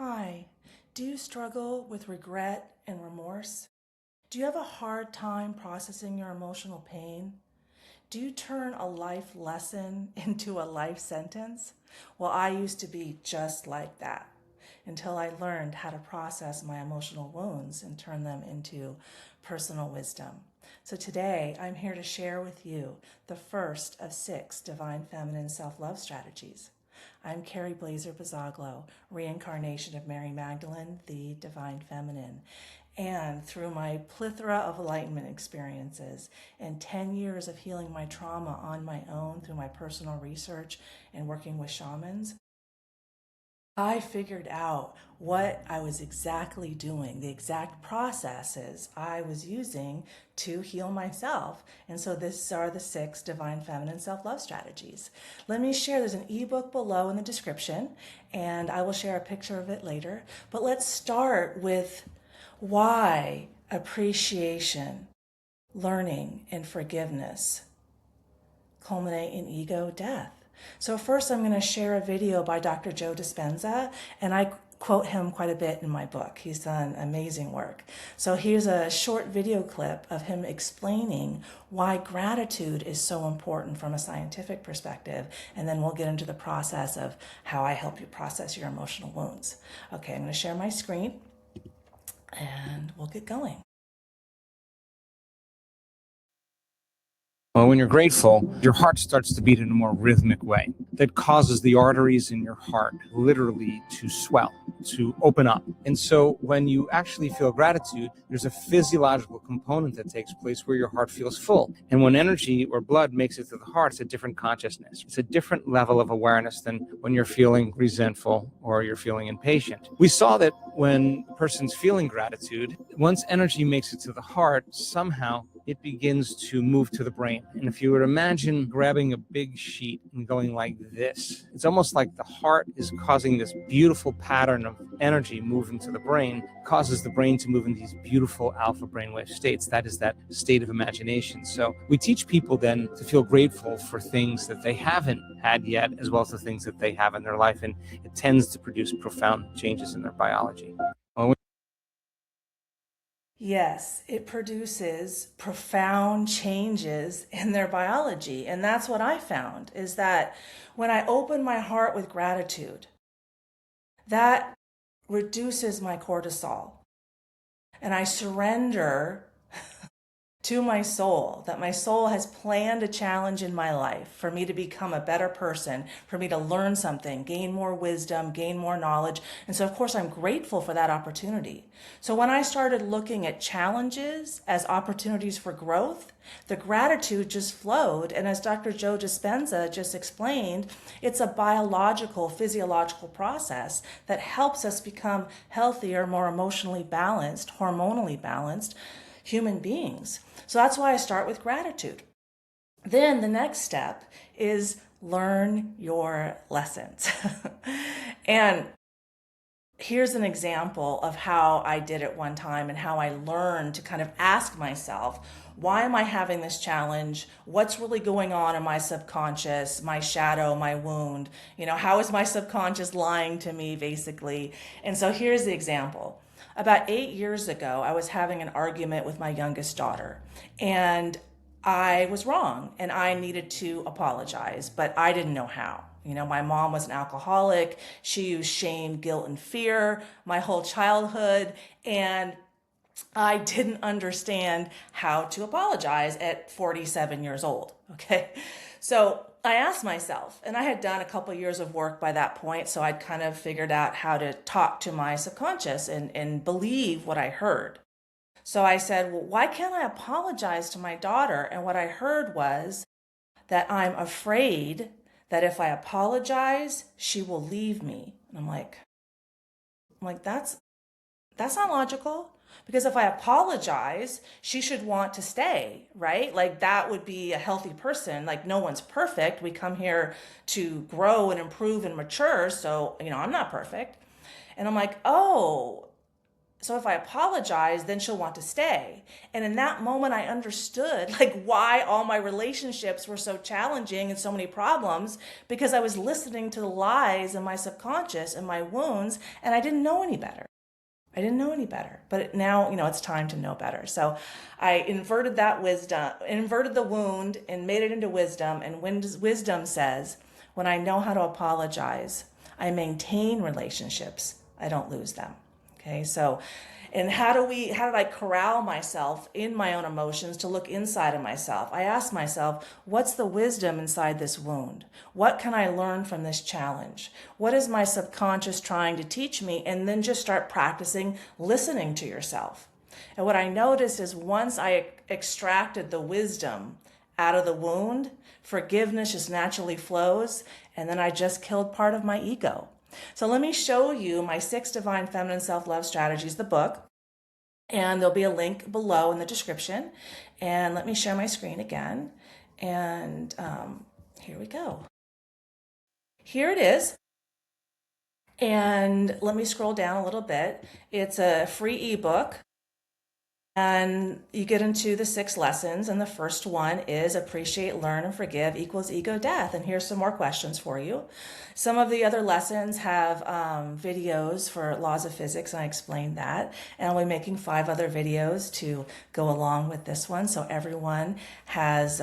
Hi, do you struggle with regret and remorse? Do you have a hard time processing your emotional pain? Do you turn a life lesson into a life sentence? Well, I used to be just like that until I learned how to process my emotional wounds and turn them into personal wisdom. So today, I'm here to share with you the first of 6 divine feminine self-love strategies. I'm Kerry Blaser, reincarnation of Mary Magdalene, the divine feminine. And through my plethora of enlightenment experiences and 10 years of healing my trauma on my own through my personal research and working with shamans, I figured out what I was exactly doing, the exact processes I was using to heal myself. And so these are the 6 divine feminine self-love strategies. Let me share, there's an ebook below in the description, and I will share a picture of it later. But let's start with why appreciation, learning, and forgiveness culminate in ego death. So first I'm going to share a video by Dr. Joe Dispenza, and I quote him quite a bit in my book. He's done amazing work. So here's a short video clip of him explaining why gratitude is so important from a scientific perspective, and then we'll get into the process of how I help you process your emotional wounds. Okay, I'm going to share my screen, and we'll get going. Well, when you're grateful, your heart starts to beat in a more rhythmic way that causes the arteries in your heart literally to swell, to open up. And so when you actually feel gratitude, there's a physiological component that takes place where your heart feels full. And when energy or blood makes it to the heart, it's a different consciousness. It's a different level of awareness than when you're feeling resentful or you're feeling impatient. We saw that when a person's feeling gratitude, once energy makes it to the heart, somehow it begins to move to the brain. And if you would imagine grabbing a big sheet and going like this, it's almost like the heart is causing this beautiful pattern of energy moving to the brain, causes the brain to move in these beautiful alpha brainwave states. That is that state of imagination. So we teach people then to feel grateful for things that they haven't had yet, as well as the things that they have in their life. And it tends to produce profound changes in their biology. Yes, it produces profound changes in their biology. And that's what I found is that when I open my heart with gratitude, that reduces my cortisol. And I surrender to my soul, that my soul has planned a challenge in my life for me to become a better person, for me to learn something, gain more wisdom, gain more knowledge. And so, of course, I'm grateful for that opportunity. So when I started looking at challenges as opportunities for growth, the gratitude just flowed. And as Dr. Joe Dispenza just explained, it's a biological, physiological process that helps us become healthier, more emotionally balanced, hormonally balanced human beings. So that's why I start with gratitude. Then the next step is learn your lessons. And here's an example of how I did it one time and how I learned to kind of ask myself, why am I having this challenge? What's really going on in my subconscious, my shadow, my wound? How is my subconscious lying to me, basically? And so here's the example. About 8 years ago, I was having an argument with my youngest daughter, and I was wrong and I needed to apologize, but I didn't know how. My mom was an alcoholic. She used shame, guilt, and fear my whole childhood. And I didn't understand how to apologize at 47 years old. Okay. So I asked myself, and I had done a couple of years of work by that point. So I'd kind of figured out how to talk to my subconscious and believe what I heard. So I said, well, why can't I apologize to my daughter? And what I heard was that I'm afraid that if I apologize, she will leave me. And I'm like, that's not logical. Because if I apologize, she should want to stay, right? Like that would be a healthy person. Like no one's perfect. We come here to grow and improve and mature. So, I'm not perfect. And I'm like, oh, So if I apologize, then she'll want to stay. And in that moment, I understood like why all my relationships were so challenging and so many problems, because I was listening to the lies in my subconscious and my wounds, and I didn't know any better. I didn't know any better, but now, it's time to know better. So I inverted that wisdom, inverted the wound and made it into wisdom. And when wisdom says, when I know how to apologize, I maintain relationships. I don't lose them. Okay. So, and how did I corral myself in my own emotions to look inside of myself? I asked myself, what's the wisdom inside this wound? What can I learn from this challenge? What is my subconscious trying to teach me? And then just start practicing listening to yourself. And what I noticed is once I extracted the wisdom out of the wound, forgiveness just naturally flows. And then I just killed part of my ego. So let me show you my 6 Divine Feminine Self-Love Strategies, the book. And there'll be a link below in the description. And let me share my screen again. And here we go. Here it is. And let me scroll down a little bit. It's a free ebook. And you get into the 6 lessons, and the first one is appreciate, learn, and forgive equals ego death. And here's some more questions for you. Some of the other lessons have videos for laws of physics, and I explained that. And I'll be making 5 other videos to go along with this one, so everyone has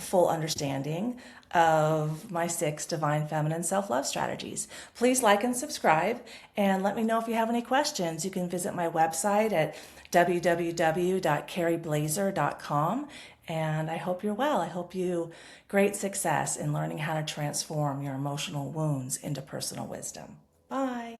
full understanding of my 6 Divine Feminine Self-Love Strategies. Please like and subscribe, and let me know if you have any questions. You can visit my website at www.kerryblaser.com. And I hope you're well. I hope you great success in learning how to transform your emotional wounds into personal wisdom. Bye.